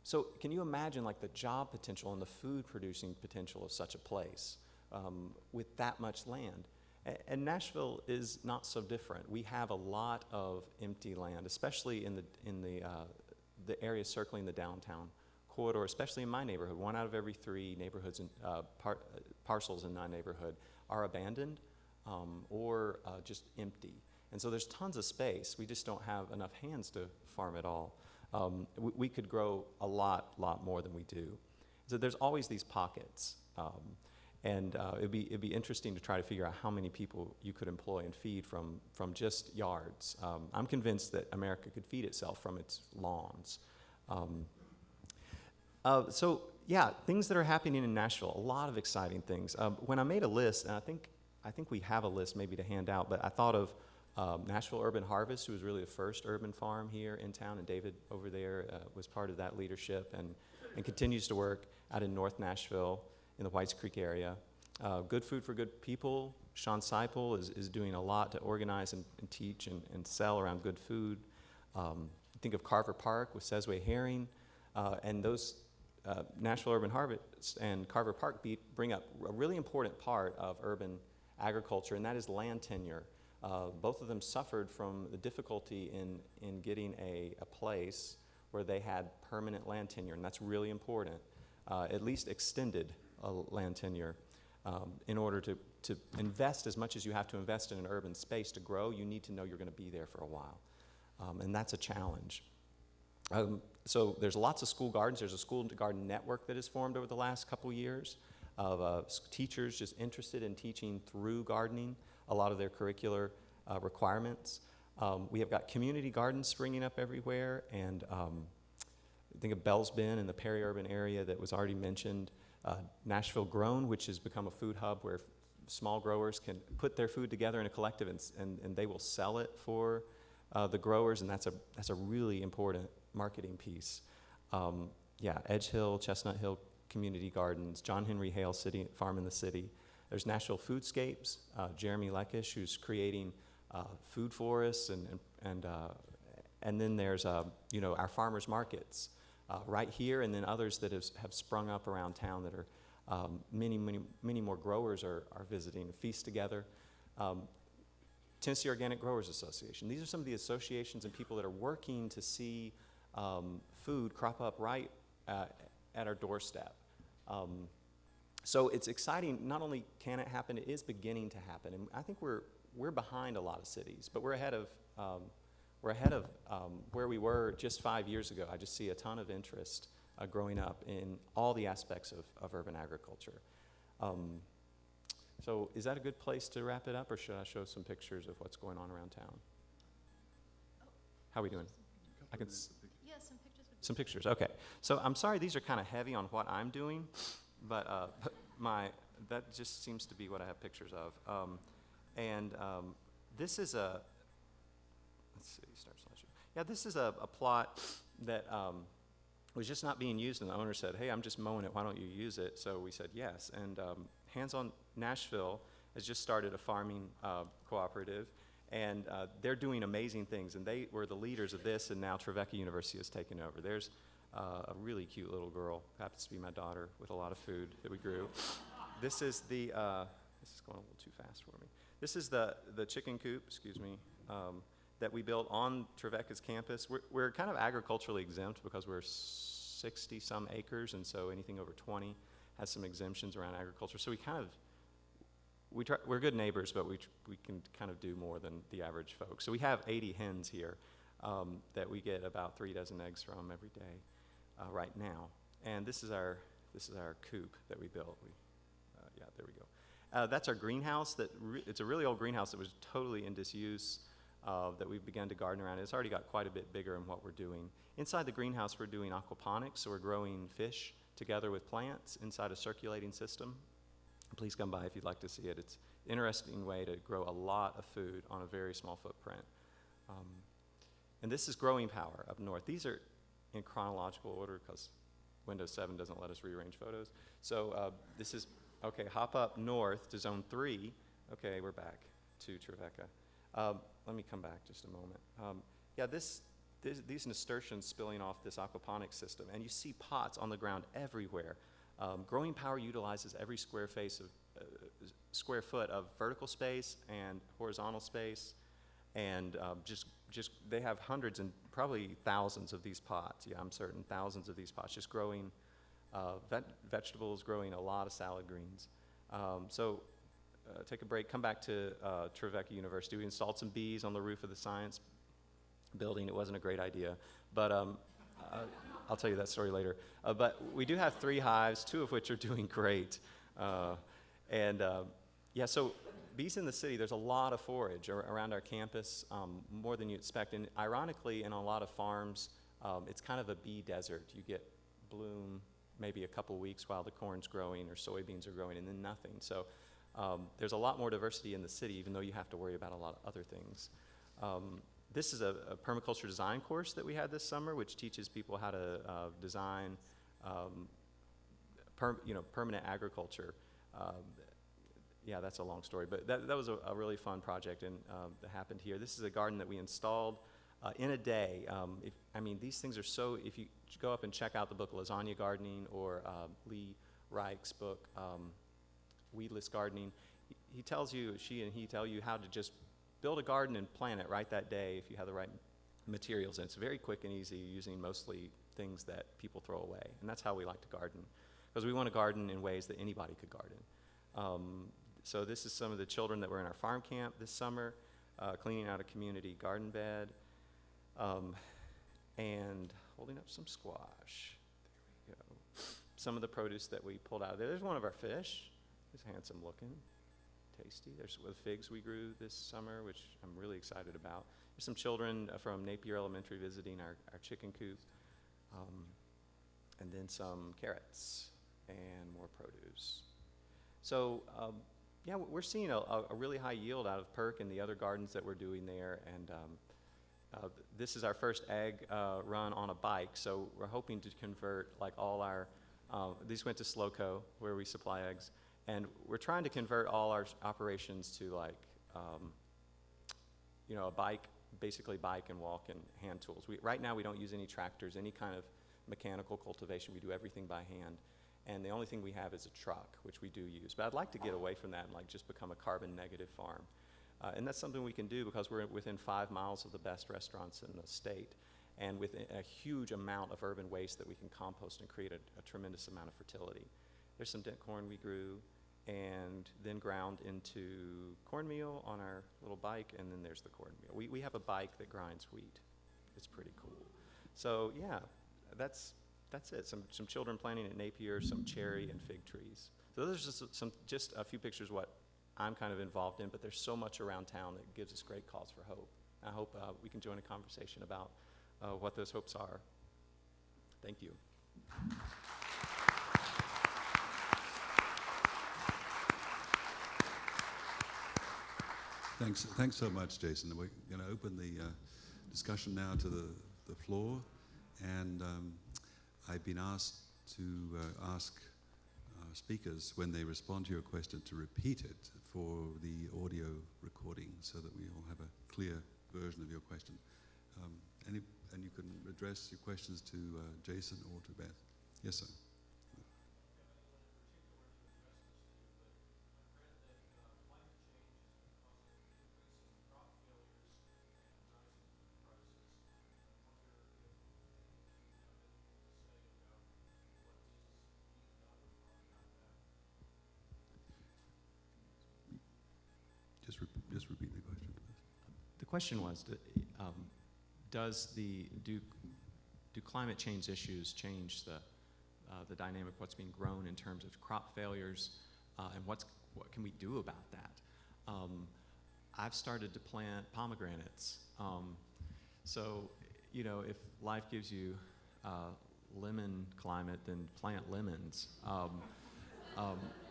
So can you imagine like the job potential and the food producing potential of such a place with that much land? And Nashville is not so different. We have a lot of empty land, especially in the area circling the downtown corridor, especially in my neighborhood. 1 out of every 3 neighborhoods and parcels in my neighborhood are abandoned or just empty. And so there's tons of space. We just don't have enough hands to farm it all. We could grow a lot more than we do. So there's always these pockets. And it'd be interesting to try to figure out how many people you could employ and feed from just yards. I'm convinced that America could feed itself from its lawns. So yeah, things that are happening in Nashville, a lot of exciting things. When I made a list, and I think we have a list maybe to hand out, but I thought of Nashville Urban Harvest, who was really the first urban farm here in town, and David over there was part of that leadership and continues to work out in North Nashville in the Whites Creek area. Good Food for Good People, Sean Seipel is doing a lot to organize and teach and sell around good food. Think of Carver Park with Sesway Herring, and those Nashville Urban Harvest and Carver Park bring up a really important part of urban agriculture, and that is land tenure. Both of them suffered from the difficulty in getting a place where they had permanent land tenure, and that's really important, at least extended land tenure. In order to invest as much as you have to invest in an urban space to grow, you need to know you're going to be there for a while, and that's a challenge. So there's lots of school gardens. There's a school garden network that has formed over the last couple years of teachers just interested in teaching through gardening a lot of their curricular requirements. We have got community gardens springing up everywhere, and think of Bell's Bend in the peri-urban area that was already mentioned. Nashville Grown, which has become a food hub where small growers can put their food together in a collective and they will sell it for the growers, and that's a really important marketing piece. Edge Hill, Chestnut Hill Community Gardens, John Henry Hale City Farm in the City. There's Nashville Foodscapes, Jeremy Leckish, who's creating food forests, and then there's our farmers markets right here, and then others that have sprung up around town that are Many more growers are visiting, feast together. Tennessee Organic Growers Association. These are some of the associations and people that are working to see food crop up right at our doorstep. So it's exciting. Not only can it happen, it is beginning to happen. And I think we're behind a lot of cities, but we're ahead of where we were just 5 years ago. I just see a ton of interest growing up in all the aspects of urban agriculture. So is that a good place to wrap it up, or should I show some pictures of what's going on around town? How are we doing? I can Yeah, some pictures would be some pictures, okay. So I'm sorry these are kind of heavy on what I'm doing, but that just seems to be what I have pictures of. This is a, let's see, start slideshow. Yeah, this is a plot that was just not being used, and the owner said, hey, I'm just mowing it, why don't you use it? So we said yes, and Hands On Nashville has just started a farming cooperative, and they're doing amazing things, and they were the leaders of this, and now Trevecca University has taken over. There's a really cute little girl, happens to be my daughter, with a lot of food that we grew. This is the, this is going a little too fast for me. This is the chicken coop, excuse me, that we built on Trevecca's campus. We're kind of agriculturally exempt because we're 60-some acres, and so anything over 20 has some exemptions around agriculture. So we kind of, we're good neighbors, but we can kind of do more than the average folks. So we have 80 hens here that we get about 3 dozen eggs from every day right now. And this is our coop that we built. Yeah, there we go. That's our greenhouse. It's a really old greenhouse that was totally in disuse that we've begun to garden around. It's already got quite a bit bigger in what we're doing. Inside the greenhouse, we're doing aquaponics, so we're growing fish together with plants inside a circulating system. Please come by if you'd like to see it. It's an interesting way to grow a lot of food on a very small footprint. And this is growing power up north. These are in chronological order because Windows 7 doesn't let us rearrange photos. So this is, okay, hop up north to zone 3. Okay, we're back to Trevecca. Let me come back just a moment. Yeah, these nasturtiums spilling off this aquaponics system, and you see pots on the ground everywhere. Growing power utilizes every square foot of vertical space and horizontal space, and just they have hundreds and probably thousands of these pots. Yeah, I'm certain thousands of these pots just growing vegetables, growing a lot of salad greens. Take a break, come back to Trevecca University. We installed some bees on the roof of the science building. It wasn't a great idea, but I'll tell you that story later. But we do have 3 hives, 2 of which are doing great. Yeah, so bees in the city, there's a lot of forage around our campus, more than you expect. And ironically, in a lot of farms, it's kind of a bee desert. You get bloom maybe a couple weeks while the corn's growing or soybeans are growing, and then nothing. So there's a lot more diversity in the city, even though you have to worry about a lot of other things. This is a permaculture design course that we had this summer, which teaches people how to design permanent agriculture. Yeah, that's a long story, but that was a really fun project and that happened here. This is a garden that we installed in a day. These things are so, if you go up and check out the book Lasagna Gardening or Lee Reich's book, Weedless Gardening, he tells you, she and he tell you how to just build a garden and plant it right that day if you have the right materials. And it's very quick and easy, using mostly things that people throw away. And that's how we like to garden, because we want to garden in ways that anybody could garden. So this is some of the children that were in our farm camp this summer, cleaning out a community garden bed, and holding up some squash. There we go. Some of the produce that we pulled out of there. There's one of our fish. He's handsome looking, tasty. There's the figs we grew this summer, which I'm really excited about. There's some children from Napier Elementary visiting our chicken coop, and then some carrots and more produce. So yeah, we're seeing a really high yield out of Perk and the other gardens that we're doing there, and this is our first egg run on a bike, so we're hoping to convert like all our, these went to Sloco where we supply eggs, and we're trying to convert all our operations to like, a bike, basically bike and walk and hand tools. Right now we don't use any tractors, any kind of mechanical cultivation. We do everything by hand. and the only thing we have is a truck, which we do use. But I'd like to get away from that and like just become a carbon negative farm. And that's something we can do because we're within 5 miles of the best restaurants in the state, and with a huge amount of urban waste that we can compost and create a tremendous amount of fertility. There's some dent corn we grew and then ground into cornmeal on our little bike, and then there's the cornmeal. We have a bike that grinds wheat. It's pretty cool. So yeah, that's it. Some children planting at Napier, some cherry and fig trees. So those are just a few pictures of what I'm kind of involved in, but there's so much around town that gives us great cause for hope. I hope we can join a conversation about what those hopes are. Thank you. Thanks so much, Jason. We're going to open the discussion now to the floor, and I've been asked to ask speakers, when they respond to your question, to repeat it for the audio recording so that we all have a clear version of your question. And you can address your questions to Jason or to Beth. Yes, sir. Just repeat the question. The question was, do climate change issues change the dynamic of what's being grown in terms of crop failures, and what can we do about that? I've started to plant pomegranates. So, you know, if life gives you lemon climate, then plant lemons.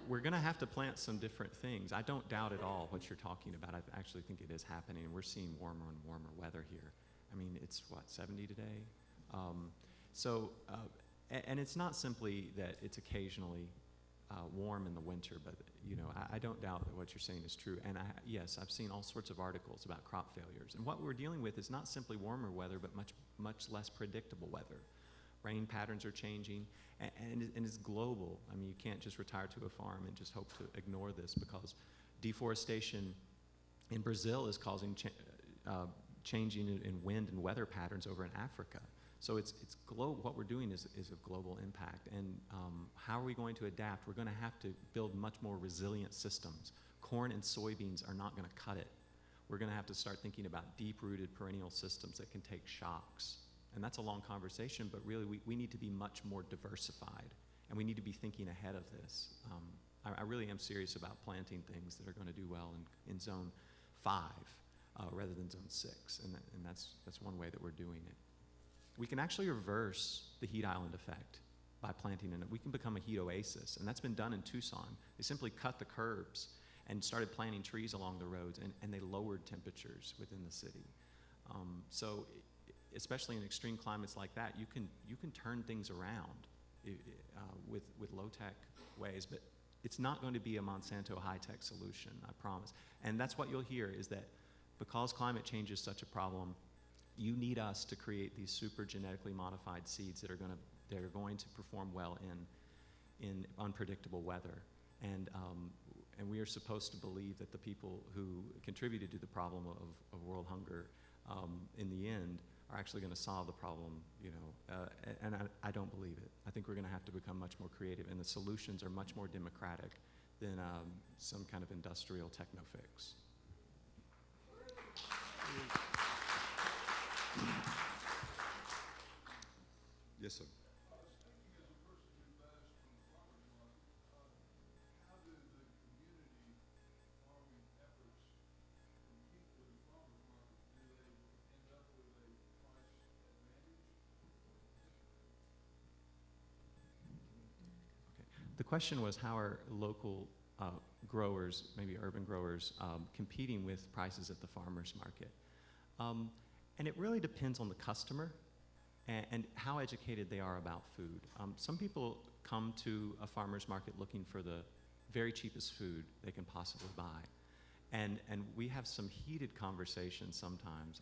We're going to have to plant some different things. I don't doubt at all what you're talking about. I actually think it is happening. We're seeing warmer and warmer weather here. I mean, it's, 70 today? And it's not simply that it's occasionally warm in the winter, but, you know, I don't doubt that what you're saying is true. And yes, I've seen all sorts of articles about crop failures. And what we're dealing with is not simply warmer weather, but much less predictable weather. Rain patterns are changing, and it's global. I mean, you can't just retire to a farm and just hope to ignore this, because deforestation in Brazil is causing changing in wind and weather patterns over in Africa. So it's global. What we're doing is of global impact. And how are we going to adapt? We're going to have to build much more resilient systems. Corn and soybeans are not going to cut it. We're going to have to start thinking about deep-rooted perennial systems that can take shocks. And that's a long conversation, but really we need to be much more diversified, and we need to be thinking ahead of this. I really am serious about planting things that are going to do well in zone 5 rather than zone 6, and that's one way that we're doing it. We can actually reverse the heat island effect by planting in it. We can become a heat oasis, and that's been done in Tucson. They simply cut the curbs and started planting trees along the roads, and they lowered temperatures within the city. So especially in extreme climates like that, you can turn things around with low-tech ways, but it's not going to be a Monsanto high-tech solution, I promise. And that's what you'll hear, is that because climate change is such a problem, you need us to create these super genetically modified seeds that are going to perform well in unpredictable weather. And we are supposed to believe that the people who contributed to the problem of world hunger in the end are actually going to solve the problem, you know, and I don't believe it. I think we're going to have to become much more creative, and the solutions are much more democratic than some kind of industrial techno fix. Yes, sir. The question was, how are local growers, maybe urban growers, competing with prices at the farmer's market? And it really depends on the customer and how educated they are about food. Some people come to a farmer's market looking for the very cheapest food they can possibly buy. And we have some heated conversations sometimes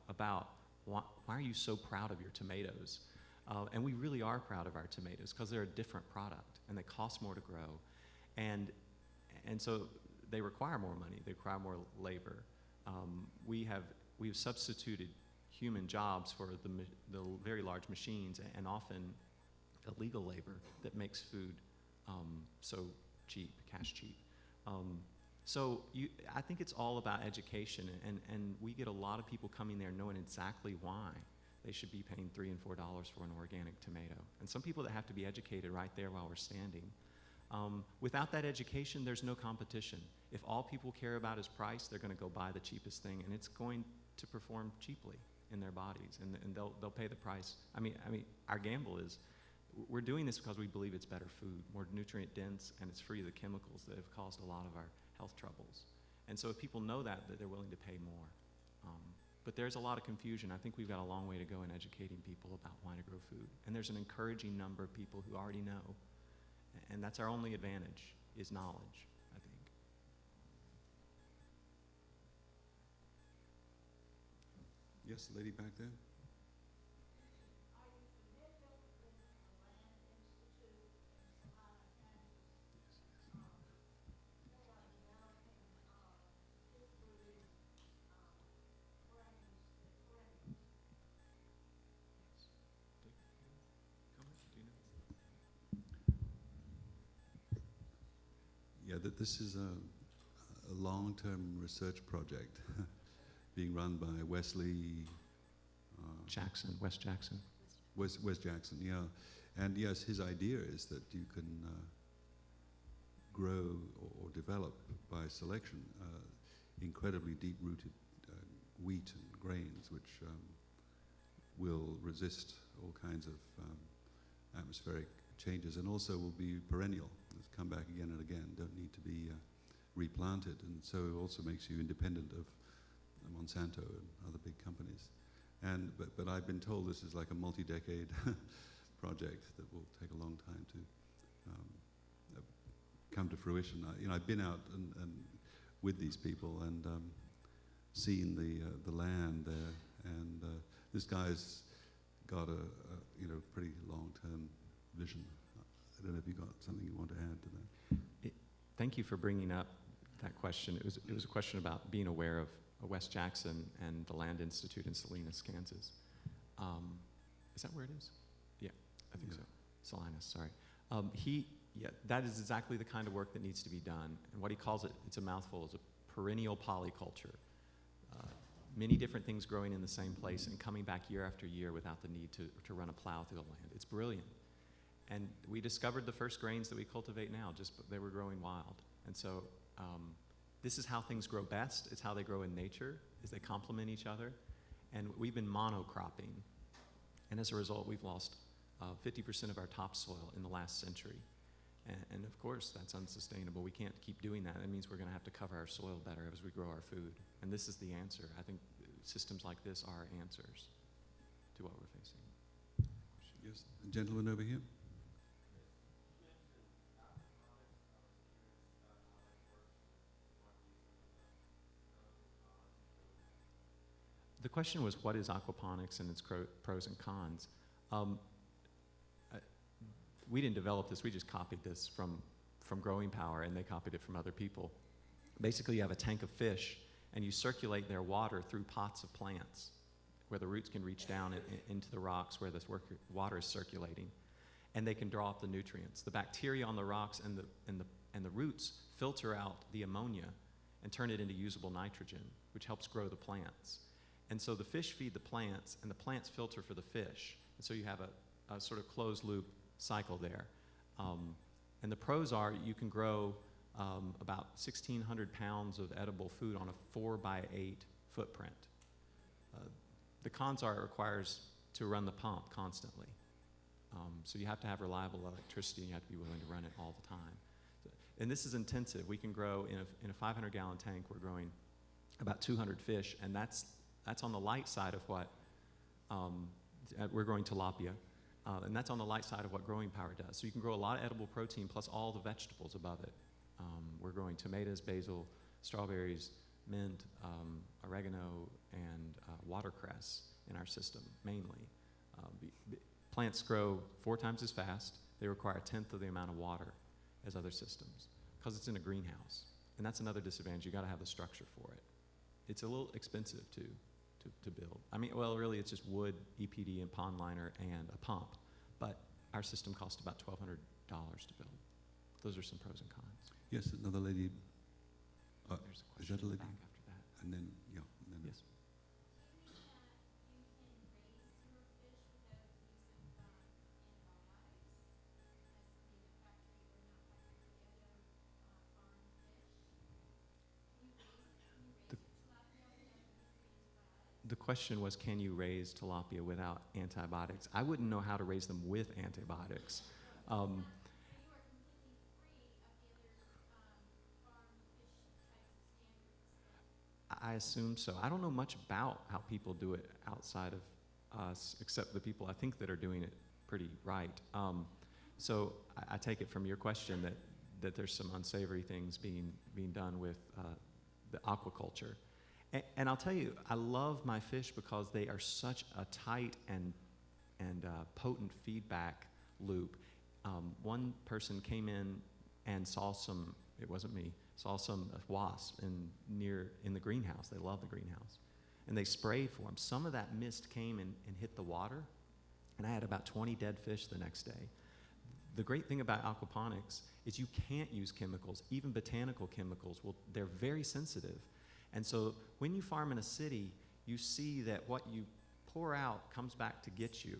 about why are you so proud of your tomatoes? And we really are proud of our tomatoes because they're a different product and they cost more to grow. And so they require more money, they require more labor. We've substituted human jobs for the very large machines and often illegal labor that makes food so cheap, cash cheap. So I think it's all about education, and we get a lot of people coming there knowing exactly why they should be paying $3 and $4 for an organic tomato. And some people that have to be educated right there while we're standing. Without that education, there's no competition. If all people care about is price, they're going to go buy the cheapest thing, and it's going to perform cheaply in their bodies, and they'll pay the price. I mean, our gamble is we're doing this because we believe it's better food, more nutrient dense, and it's free of the chemicals that have caused a lot of our health troubles. And so if people know that they're willing to pay more. But there's a lot of confusion. I think we've got a long way to go in educating people about why to grow food. And there's an encouraging number of people who already know. And that's our only advantage, is knowledge, I think. Yes, the lady back there. Yeah, this is a long-term research project being run by West Jackson, yeah. And yes, his idea is that you can grow or develop by selection incredibly deep-rooted wheat and grains, which will resist all kinds of atmospheric changes, and also will be perennial. Come back again and again, don't need to be replanted, and so it also makes you independent of Monsanto and other big companies. And but I've been told this is like a multi-decade project that will take a long time to come to fruition. I've been out and with these people and seen the land there, and this guy's got a pretty long-term vision. I don't know if you got something you want to add to that. Thank you for bringing up that question. It was a question about being aware of West Jackson and the Land Institute in Salinas, Kansas. Is that where it is? Yeah, I think so. Salinas, sorry. That is exactly the kind of work that needs to be done. And what he calls it, it's a mouthful, is a perennial polyculture. Many different things growing in the same place and coming back year after year without the need to run a plow through the land. It's brilliant. And we discovered the first grains that we cultivate now, they were growing wild. And so this is how things grow best. It's how they grow in nature, is they complement each other. And we've been monocropping. And as a result, we've lost 50% of our topsoil in the last century. And of course, that's unsustainable. We can't keep doing that. That means we're going to have to cover our soil better as we grow our food. And this is the answer. I think systems like this are answers to what we're facing. Yes, the gentleman over here. The question was, what is aquaponics and its pros and cons? We didn't develop this, we just copied this from Growing Power, and they copied it from other people. Basically, you have a tank of fish, and you circulate their water through pots of plants, where the roots can reach down into the rocks where this water is circulating, and they can draw up the nutrients. The bacteria on the rocks and the roots filter out the ammonia and turn it into usable nitrogen, which helps grow the plants. And so the fish feed the plants, and the plants filter for the fish. And so you have a sort of closed loop cycle there. And the pros are you can grow about 1,600 pounds of edible food on a 4x8 footprint. The cons are it requires to run the pump constantly. So you have to have reliable electricity, and you have to be willing to run it all the time. And this is intensive. We can grow in a 500-gallon tank, we're growing about 200 fish, and that's on the light side of what we're growing tilapia, and that's on the light side of what Growing Power does. So you can grow a lot of edible protein plus all the vegetables above it. We're growing tomatoes, basil, strawberries, mint, oregano, and watercress in our system mainly. Plants grow 4 times as fast. They require 1/10 of the amount of water as other systems because it's in a greenhouse. And that's another disadvantage. You got to have the structure for it. It's a little expensive to build. I mean, well, really, it's just wood, EPD, and pond liner, and a pump. But our system cost about $1,200 to build. Those are some pros and cons. Yes, another lady. There's a Is question that a lady? back after that. And then, yeah. And then Yes. The question was, can you raise tilapia without antibiotics? I wouldn't know how to raise them with antibiotics. I assume so. I don't know much about how people do it outside of us, except the people I think that are doing it pretty right. So I take it from your question that there's some unsavory things being done with the aquaculture. And I'll tell you, I love my fish because they are such a tight and potent feedback loop. One person came in and saw some, it wasn't me, saw some wasps in the greenhouse. They love the greenhouse. And they sprayed for them. Some of that mist came and hit the water, and I had about 20 dead fish the next day. The great thing about aquaponics is you can't use chemicals, even botanical chemicals. They're very sensitive. And so when you farm in a city, you see that what you pour out comes back to get you.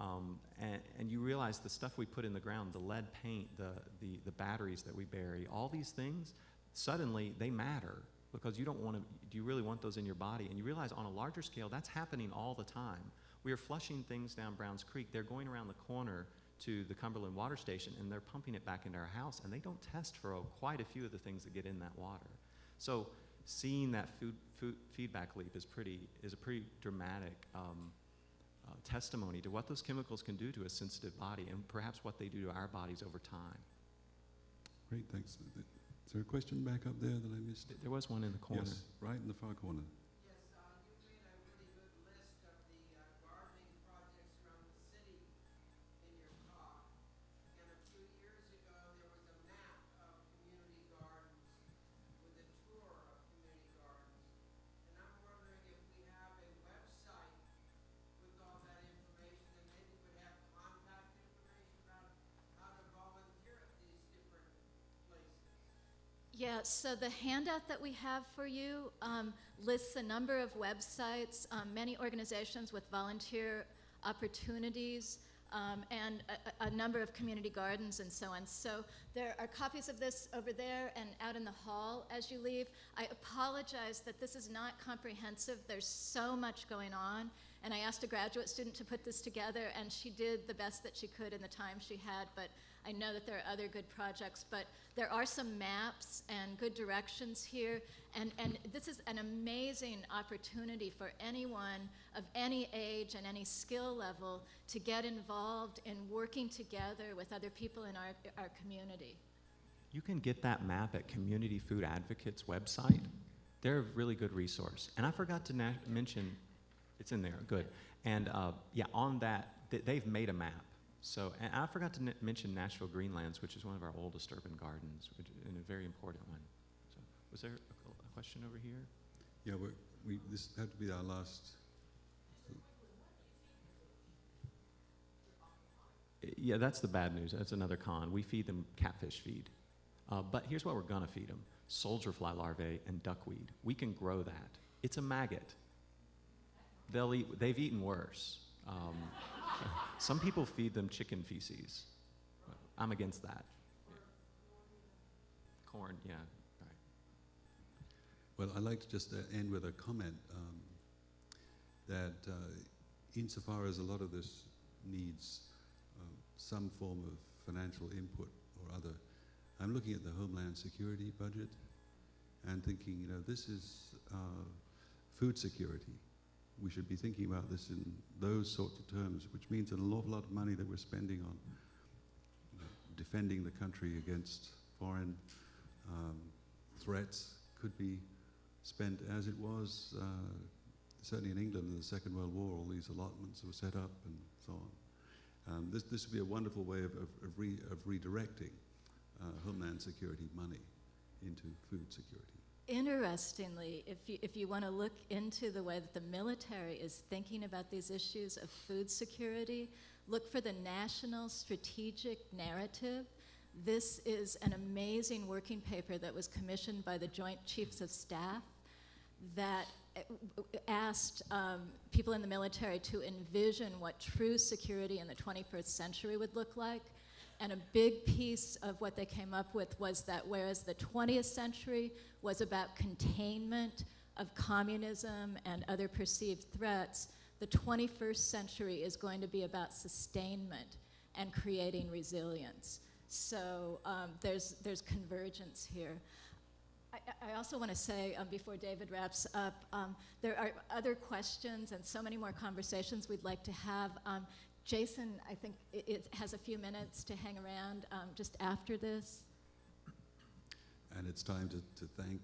And you realize the stuff we put in the ground, the lead paint, the batteries that we bury, all these things, suddenly they matter because you don't want to, do you really want those in your body? And you realize on a larger scale, that's happening all the time. We are flushing things down Browns Creek. They're going around the corner to the Cumberland Water Station, and they're pumping it back into our house, and they don't test for quite a few of the things that get in that water. So seeing that food feedback leap is a pretty dramatic testimony to what those chemicals can do to a sensitive body, and perhaps what they do to our bodies over time. Great, thanks. Is there a question back up there that I missed? There was one in the corner. Yes, right in the far corner. Yes, you made a really good list of the gardening projects around the city in your talk. And a few years ago, there was a map of community gardens with a tour of community gardens. And I'm wondering if we have a website with all that information, and maybe would have contact information about how to volunteer at these different places. Yeah, so the handout that we have for you lists a number of websites, many organizations with volunteer opportunities, and a number of community gardens and so on. So there are copies of this over there and out in the hall as you leave. I apologize that this is not comprehensive. There's so much going on. And I asked a graduate student to put this together, and she did the best that she could in the time she had, but I know that there are other good projects. But there are some maps and good directions here, and this is an amazing opportunity for anyone of any age and any skill level to get involved in working together with other people in our community. You can get that map at Community Food Advocates website. They're a really good resource. And I forgot to mention, it's in there, good. And yeah, on that, they've made a map. So, and I forgot to mention Nashville Greenlands, which is one of our oldest urban gardens, and a very important one. So, was there a question over here? Yeah, this had to be our last. Yeah, that's the bad news. That's another con. We feed them catfish feed. But here's what we're gonna feed them: soldier fly larvae and duckweed. We can grow that. It's a maggot. They've eaten worse. Some people feed them chicken feces. I'm against that. Corn, yeah, right. Well, I'd like to just end with a comment that insofar as a lot of this needs some form of financial input or other, I'm looking at the Homeland Security budget and thinking, this is food security. We should be thinking about this in those sorts of terms, which means an awful lot of money that we're spending on defending the country against foreign threats could be spent as it was, certainly in England in the Second World War. All these allotments were set up and so on. This would be a wonderful way of redirecting Homeland Security money into food security. Interestingly, if you want to look into the way that the military is thinking about these issues of food security, look for the National Strategic Narrative. This is an amazing working paper that was commissioned by the Joint Chiefs of Staff that asked people in the military to envision what true security in the 21st century would look like. And a big piece of what they came up with was that whereas the 20th century was about containment of communism and other perceived threats, the 21st century is going to be about sustainment and creating resilience. So there's convergence here. I also want to say, before David wraps up, there are other questions and so many more conversations we'd like to have. Jason, I think it has a few minutes to hang around just after this. And it's time to thank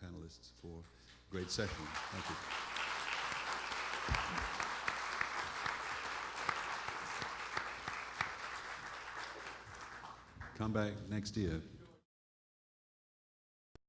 panelists for a great session. Thank you. Come back next year.